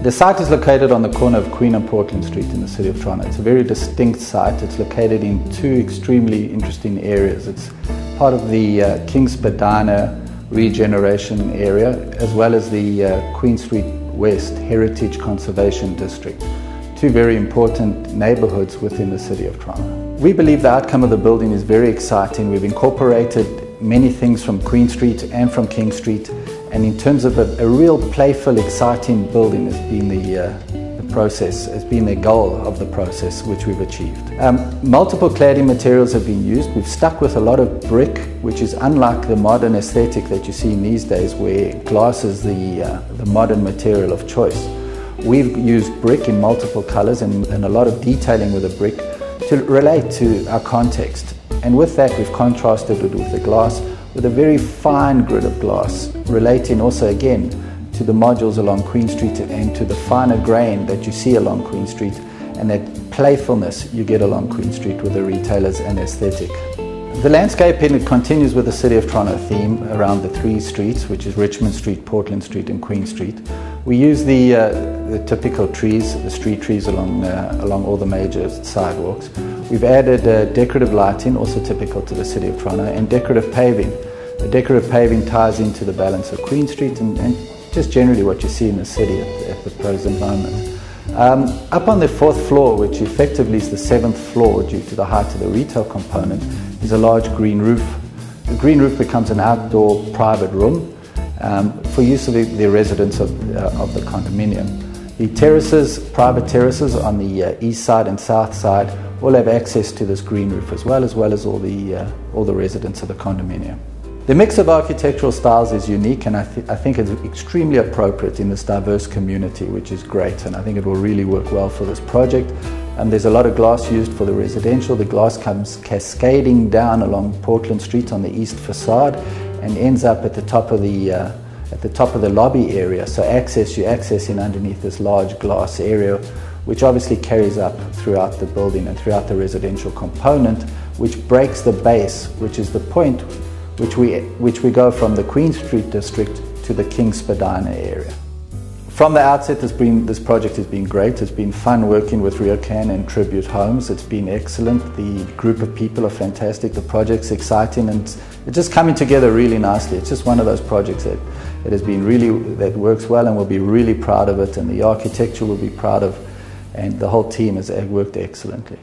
The site is located on the corner of Queen and Portland Street in the city of Toronto. It's a very distinct site. It's located in two extremely interesting areas. It's part of the King Spadina regeneration area, as well as the Queen Street West Heritage Conservation District. Two very important neighbourhoods within the city of Toronto. We believe the outcome of the building is very exciting. We've incorporated many things from Queen Street and from King Street, and in terms of a real playful, exciting building has been the process, has been the goal of the process which we've achieved. Multiple cladding materials have been used. We've stuck with a lot of brick, which is unlike the modern aesthetic that you see in these days where glass is the modern material of choice. We've used brick in multiple colours and a lot of detailing with the brick to relate to our context. And with that, we've contrasted it with the glass with a very fine grid of glass, relating also again to the modules along Queen Street and to the finer grain that you see along Queen Street and that playfulness you get along Queen Street with the retailers and aesthetic. The landscaping continues with the City of Toronto theme around the three streets, which is Richmond Street, Portland Street and Queen Street. We use the typical trees, the street trees along all the major sidewalks. We've added decorative lighting, also typical to the City of Toronto, and decorative paving. The decorative paving ties into the balance of Queen Street and just generally what you see in the city at the present moment. Up on the fourth floor, which effectively is the seventh floor due to the height of the retail component, is a large green roof. The green roof becomes an outdoor private room for use of the residents of the condominium. The terraces, private terraces on the east side and south side, all have access to this green roof as well as all the residents of the condominium. The mix of architectural styles is unique, and I think it's extremely appropriate in this diverse community, which is great, and I think it will really work well for this project. There's a lot of glass used for the residential. The glass comes cascading down along Portland Street on the east facade and ends up at the top of the lobby area. So you're accessing underneath this large glass area, which obviously carries up throughout the building and throughout the residential component, which breaks the base, which is the point which we go from the Queen Street district to the King Spadina area. From the outset, this project has been great. It's been fun working with RioCan and Tribute Homes. It's been excellent. The group of people are fantastic. The project's exciting and it's just coming together really nicely. It's just one of those projects that that works well, and we'll be really proud of it, and the architecture will be proud of, and the whole team has worked excellently.